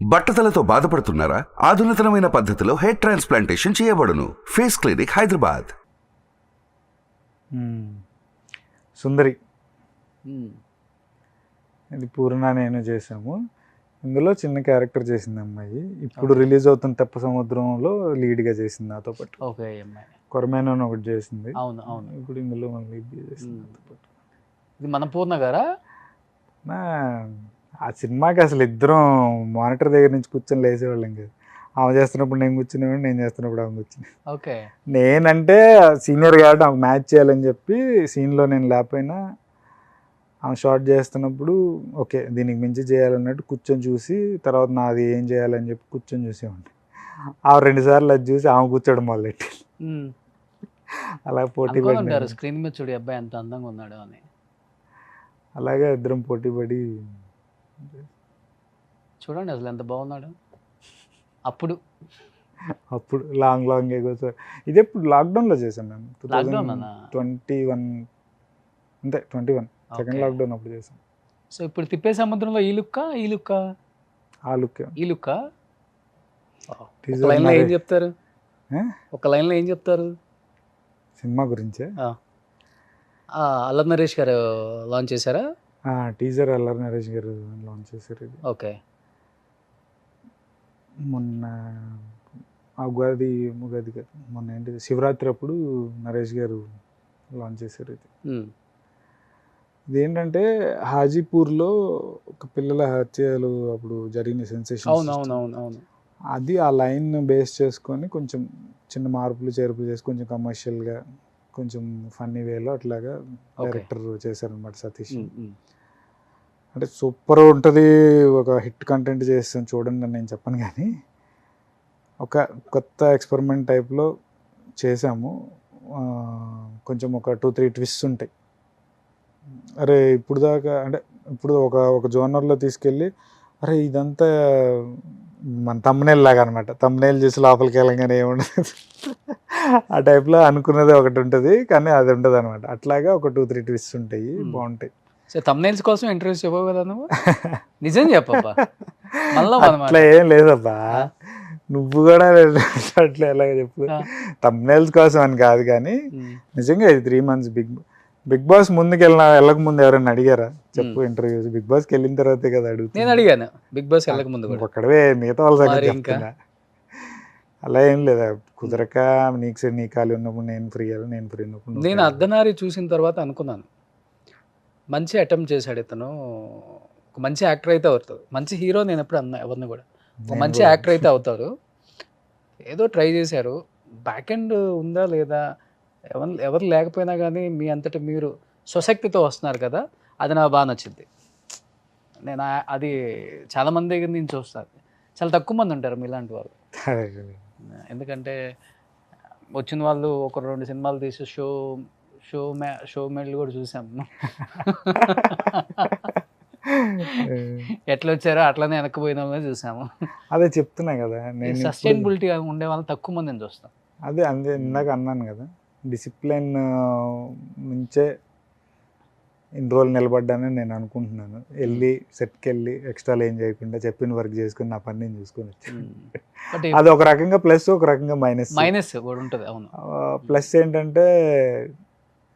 బట్టతలతో బాధపడుతున్నారా? ఆధునితనమైన పద్ధతిలో హెయిర్ ట్రాన్స్ప్లాంటేషన్ చేయబడును. Face clinic, Hyderabad. సుందరి ఇది పూర్ణ నేను చేసాము. ఇందులో చిన్న క్యారెక్టర్ చేసింది అమ్మాయి. ఇప్పుడు రిలీజ్ అవుతున్న తెప్ప సముద్రంలో లీడ్గా చేసింది నాతో పాటు. ఓకే అమ్మాయి కొరమేన ఒకటి చేసింది. అవును అవును. ఇప్పుడు ఇందులో మళ్ళీ చేసింది నాతో పాటు. ఇది మన పూర్ణ గారా? ఆ సినిమాకి అసలు ఇద్దరం మానిటర్ దగ్గర నుంచి కూర్చొని లేసేవాళ్ళం కదా. ఆమె చేస్తున్నప్పుడు నేను కూర్చునేవాడు, నేను చేస్తున్నప్పుడు ఆమె కూర్చుని. ఓకే. నేనంటే సీనియర్ కాబట్టి ఆమె మ్యాచ్ చేయాలని చెప్పి సీన్లో నేను లేకపోయినా ఆమె షార్ట్ చేస్తున్నప్పుడు ఓకే దీనికి మించి చేయాలన్నట్టు కూర్చొని చూసి తర్వాత నాది ఏం చేయాలని చెప్పి కూర్చొని చూసేవాడిని. ఆమె 2 సార్లు అది చూసి ఆమె కూర్చోడం మొదలెట్టి అలా పోటీ పడి స్క్రీన్ మీద చూడు అబ్బాయి ఎంత అందంగా ఉన్నాడు అని. అలాగే ఇద్దరం పోటీ పడి చూడండి అసలు ఎంత బాగున్నాడు. అప్పుడు లాంగ్ ఇది ఎప్పుడు లాక్డౌన్లో చేశాను నేను. 2021 అంతే 21 సెకండ్ లాక్డౌన్ అప్పుడు చేశాను. సో ఇప్పుడు తిప్పే సముద్రంలో ఈ లుక్క ఆ లుక్ లైన్లో ఏం చెప్తారు? ఒక లైన్లో ఏం చెప్తారు సినిమా గురించే? అల్లరి నరేష్ గారు లాంచ్ చేశారా? టీజర్ అల్లరి నరేష్ గారు లాంచ్ చేశారు. ఇది ఓకే. మొన్న ఉగాది కాదు, మొన్న ఏంటి శివరాత్రి అప్పుడు నరేష్ గారు లాంచ్ చేశారు. ఇది ఏంటంటే హాజీపూర్లో ఒక పిల్లల హత్యలు అప్పుడు జరిగిన సెన్సేషన్. అవును. అది ఆ లైన్ బేస్ చేసుకొని కొంచెం చిన్న మార్పులు చేర్పులు చేసి కొంచెం కమర్షియల్గా కొంచెం ఫన్నీ వేలో అట్లాగా డైరెక్టర్ చేశారనమాట సతీష్. అంటే సూపర్ ఉంటుంది, ఒక హిట్ కంటెంట్ చేస్తాను చూడండి అని నేను చెప్పను, కానీ ఒక కొత్త ఎక్స్పెరిమెంట్ టైప్లో చేసాము. కొంచెం ఒక 2-3 ట్విస్ట్స్ ఉంటాయి. అరే ఇప్పుడు దాకా అంటే ఇప్పుడు ఒక జోనర్లో తీసుకెళ్ళి అరే ఇదంతా మన తమ్మునేల్ లాగా అనమాట. తమ్మునేల్ చేసి లోపలికి వెళ్ళగానే ఏముండదు ఆ టైప్లో అనుకున్నది ఒకటి ఉంటుంది, కానీ అది ఉండదు అనమాట. అట్లాగా ఒక 2-3 ట్విస్ట్స్ ఉంటాయి, బాగుంటాయి. సో తమ్నైల్స్ కోసం ఇంటర్వ్యూస్ చెప్పవు కదా నువ్వు? నిజం చెప్పబ్బా. అట్లా ఏం లేదబ్బా, నువ్వు కూడా అట్లా ఎలాగ చెప్పు. తమ్నైల్స్ కోసం అని కాదు, కానీ నిజంగా ఇది 3 months బిగ్ బాస్ ముందుకు వెళ్ళక ముందు ఎవరైనా అడిగారా చెప్పు ఇంటర్వ్యూస్? బిగ్ బాస్కి వెళ్ళిన తర్వాతే కదా అడుగుతా. నేను అడిగాను బిగ్ బాస్ వెళ్ళక ముందు ఒక్కడవే మిగతా వాళ్ళ సంగతి చెప్తున్నా. అలా ఏం లేదా, కుదరక నీ ఖాళీ ఉన్నప్పుడు నేను ఫ్రీ ఉన్నప్పుడు. నేను అర్ధనారి చూసిన తర్వాత అనుకున్నాను మంచి అటెంప్ట్ చేశాడు ఇతను, ఒక మంచి యాక్టర్ అయితే అవుతాడు. మంచి హీరో నేను ఎప్పుడు అన్నా ఎవరిని కూడా, ఒక మంచి యాక్టర్ అయితే అవుతారు. ఏదో ట్రై చేశారు, బ్యాక్ ఎండ్ ఉందా లేదా ఎవరు లేకపోయినా కానీ మీ అంతటి మీరు స్వశక్తితో వస్తున్నారు కదా, అది నాకు బాగా నచ్చింది. నేను అది చాలామంది దగ్గర నేను చూస్తాను, చాలా తక్కువ మంది ఉంటారు మీలాంటి వాళ్ళు. ఎందుకంటే వచ్చిన వాళ్ళు 1-2 సినిమాలు తీసి షో మెడల్ కూడా చూసాము. ఎట్లా వచ్చారో అట్లనే వెనక్కిపోయిన చూసాము. అదే చెప్తున్నా కదా, నేను సస్టైనబిలిటీ ఉండే వాళ్ళని తక్కువ మందిని చూస్తాం. అదే ఇందాక అన్నాను కదా, డిసిప్లైన్ నుంచే ఇన్ని రోజులు నిలబడ్డానని నేను అనుకుంటున్నాను. వెళ్ళి సెట్కి వెళ్ళి ఎక్స్ట్రాలు ఏం చేయకుండా చెప్పిన వర్క్ చేసుకుని నా పని నేను చూసుకొని వచ్చాను. అది ఒక రకంగా ప్లస్, ఒక రకంగా మైనస్ కూడా ఉంటుంది. అవును. ప్లస్ ఏంటంటే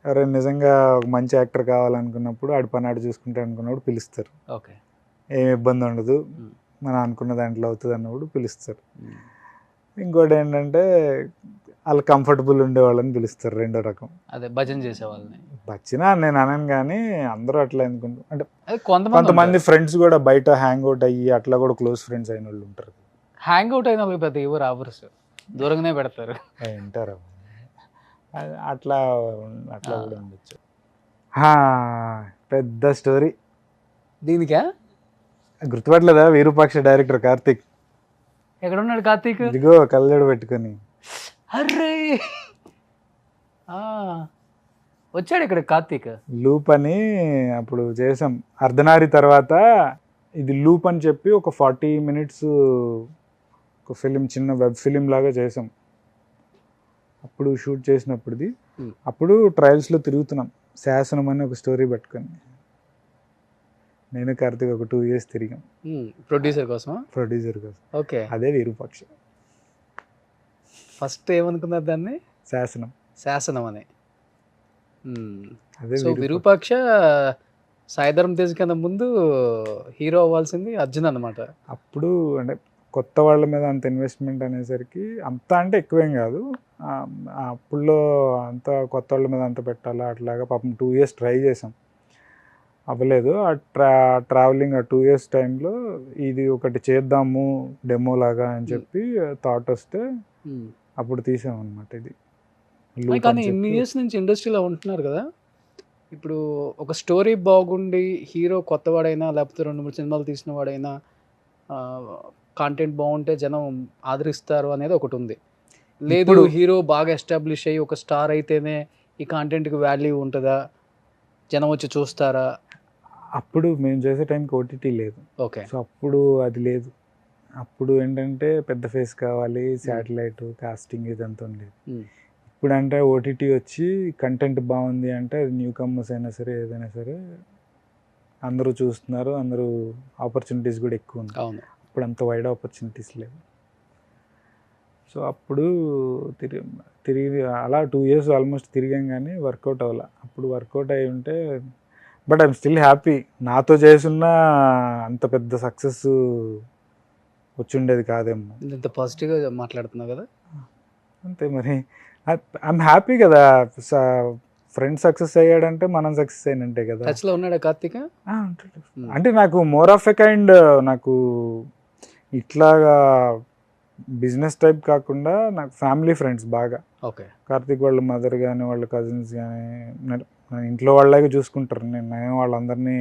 ఎవరైనా నిజంగా ఒక మంచి యాక్టర్ కావాలనుకున్నప్పుడు ఆడి పని ఆడు చూసుకుంటా అనుకున్నప్పుడు పిలుస్తారు. ఓకే. ఏం ఇబ్బంది ఉండదు, మనం అనుకున్న దాంట్లో అవుతుంది అన్నప్పుడు పిలుస్తారు. ఇంకోటి ఏంటంటే వాళ్ళు కంఫర్టబుల్ ఉండే వాళ్ళని పిలుస్తారు, రెండో రకం. అదే భజన చేసే వాళ్ళని. భజన నేను అనను, కానీ అందరూ అట్లా ఎందుకుంటారు అంటే కొంతమంది ఫ్రెండ్స్ కూడా బయట హ్యాంగ్ అవుట్ అయ్యి అట్లా కూడా క్లోజ్ ఫ్రెండ్స్ అయిన వాళ్ళు ఉంటారు. హ్యాంగ్ అవుట్ అయిన వాళ్ళు పెద్ద ఎవరు ఆఫర్స్ దూరంగానే పెడతారు, వింటారు. అట్లా కూడా ఉండొచ్చు. పెద్ద స్టోరీ దీనికా గుర్తుపట్టలేదా? విరూపాక్ష డైరెక్టర్ కార్తీక్. ఎక్కడ ఉన్నాడు కార్తీక్? ఇదిగో కళ్ళజోడు పెట్టుకొని. అర్రే వచ్చాడు ఇక్కడ కార్తీక్. లూప్ అని అప్పుడు చేసాం అర్ధనారి తర్వాత, ఇది లూప్ అని చెప్పి ఒక 40 minutes ఒక ఫిలిం, చిన్న వెబ్ ఫిలిం లాగా చేసాం. అప్పుడు షూట్ చేసినప్పుడుది. అప్పుడు ట్రయల్స్లో తిరుగుతున్నాం, శాసనం అని ఒక స్టోరీ పెట్టుకొని. నేను కార్తీక్ ఒక 2 years తిరిగాం ప్రొడ్యూసర్ కోసమా? ప్రొడ్యూసర్ కోసం. ఓకే. అదే విరూపాక్ష. ఫస్ట్ ఏమనుకున్నారు దాన్ని? శాసనం. శాసనం అని. అదే సో విరూపాక్ష సాయిధరం తేజ్ కన్నా ముందు హీరో అవ్వాల్సింది అర్జున్ అనమాట. అప్పుడు అంటే కొత్త వాళ్ళ మీద అంత ఇన్వెస్ట్మెంట్ అనేసరికి అంత అంటే ఎక్కువేం కాదు. అప్పుల్లో అంత కొత్త వాళ్ళ మీద అంత పెట్టాలా అట్లాగా పాపం 2 years ట్రై చేసాం, అవ్వలేదు. ఆ ట్రావెలింగ్ ఆ 2 years టైంలో ఇది ఒకటి చేద్దాము డెమో లాగా అని చెప్పి థాట్ వస్తే అప్పుడు తీసామన్నమాట ఇది. కానీ ఇన్ని ఇయర్స్ నుంచి ఇండస్ట్రీలో ఉంటున్నారు కదా, ఇప్పుడు ఒక స్టోరీ బాగుండి హీరో కొత్తవాడైనా లేకపోతే 2-3 సినిమాలు తీసిన వాడైనా కాంటెంట్ బాగుంటే జనం ఆదరిస్తారు అనేది ఒకటి ఉంది. లేదు హీరో బాగా ఎస్టాబ్లిష్ అయ్యి ఒక స్టార్ అయితేనే ఈ కాంటెంట్కి వాల్యూ ఉంటుందా, జనం వచ్చి చూస్తారా? అప్పుడు మేము చేసే టైంకి ఓటీటీ లేదు. ఓకే. సో అప్పుడు అది లేదు. అప్పుడు ఏంటంటే పెద్ద ఫేస్ కావాలి, శాటిలైట్ కాస్టింగ్ ఇదంతా ఉండేది. ఇప్పుడు అంటే ఓటీటీ వచ్చి కంటెంట్ బాగుంది అంటే అది న్యూ కమర్స్ అయినా సరే ఏదైనా సరే అందరూ చూస్తున్నారు, అందరూ ఆపర్చునిటీస్ కూడా ఎక్కువ ఉంది. అవును. ఇప్పుడు అంత వైడ్ ఆపర్చునిటీస్ లేవు. సో అప్పుడు తిరిగి అలా 2 years ఆల్మోస్ట్ తిరిగాం కానీ వర్కౌట్ అవ్వాల. అప్పుడు వర్కౌట్ అయి ఉంటే బట్ ఐఎమ్ స్టిల్ హ్యాపీ. నాతో చేసున్న అంత పెద్ద సక్సెస్ వచ్చిండేది కాదేమో. ఇంత పాజిటివ్గా మాట్లాడుతున్నావు కదా. అంతే మరి. ఐఎమ్ హ్యాపీ కదా, ఫ్రెండ్ సక్సెస్ అయ్యాడంటే మనం సక్సెస్ అయినంటే కదా. టచ్లో ఉన్నాడా కార్తీక? అంటే నాకు మోర్ ఆఫ్ ఎ కైండ్, నాకు ఇట్లాగా బిజినెస్ టైప్ కాకుండా నాకు ఫ్యామిలీ ఫ్రెండ్స్ బాగా. ఓకే. కార్తీక్ వాళ్ళ మదర్ కానీ వాళ్ళ కజిన్స్ కానీ ఇంట్లో వాళ్ళలాగే చూసుకుంటారు. నేను వాళ్ళందరినీ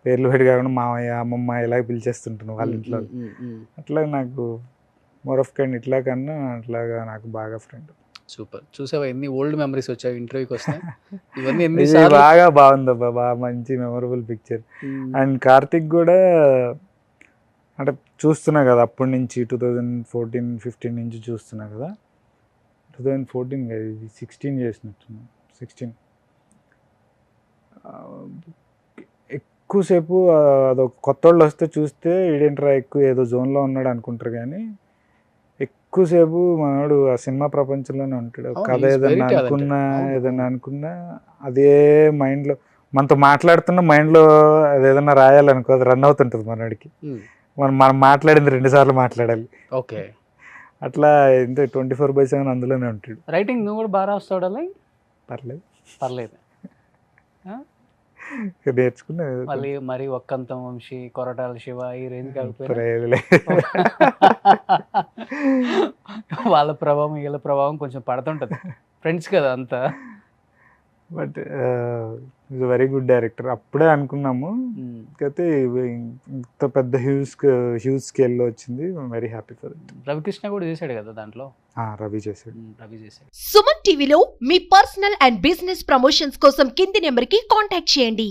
పేర్లు పెట్టి కాకుండా మామయ్య అమ్మమ్మ ఇలాగ పిలిచేస్తుంటాను వాళ్ళ ఇంట్లో. అట్లా నాకు మోర్ ఆఫ్ కైండ్ ఇట్లా కన్నా అట్లాగా నాకు బాగా ఫ్రెండ్. సూపర్. చూసావా ఎన్ని ఓల్డ్ మెమరీస్ వచ్చాయి ఇంటర్వ్యూకి వస్తే. ఇవన్నీ ఎన్ని బాగా బాగుందబ్బా, బాగా మంచి మెమరబుల్ పిక్చర్. అండ్ కార్తీక్ కూడా అంటే చూస్తున్నా కదా అప్పటి నుంచి 2014-15 నుంచి చూస్తున్నా కదా. 2014 కదా, ఇది 16 చేసినట్టున్నా. 16 ఎక్కువసేపు అదొక కొత్త వాళ్ళు వస్తే చూస్తే ఈడేంట్రా ఎక్కువ ఏదో జోన్లో ఉన్నాడు అనుకుంటారు కానీ ఎక్కువసేపు మనోడు ఆ సినిమా ప్రపంచంలోనే ఉంటాడు. కథ ఏదన్నా అనుకున్నా అదే మైండ్లో మనతో మాట్లాడుతున్న మైండ్లో అదేదన్నా రాయాలనుకో అది రన్ అవుతుంటుంది మనోడికి. మనం మాట్లాడింది 2 సార్లు మాట్లాడాలి. ఓకే. అట్లా ఇంత 24/7 అందులోనే ఉంటాడు. రైటింగ్ నువ్వు కూడా బాగా రాస్తాడు అలా? పర్లేదు నేర్చుకున్నా. మళ్ళీ మరి ఒక్కంతం వంశీ, కొరటాల శివ ఈ రేంజ్ కాకపోతే వాళ్ళ ప్రభావం వీళ్ళ ప్రభావం కొంచెం పడుతుంటది. ఫ్రెండ్స్ కదా అంతా. But is very good director. అప్పుడే అనుకున్నాము, అయితే ఇంత పెద్ద హ్యూజ్ స్కేల్లో వచ్చింది. Very happy for it. Ravikrishna కూడా చేశాడు కదా దాంట్లో. రవి చేశాడు. సుమన్ టీవీలో మీ పర్సనల్ అండ్ బిజినెస్ ప్రమోషన్స్ కోసం కింది నెంబర్కి కాంటాక్ట్ చేయండి.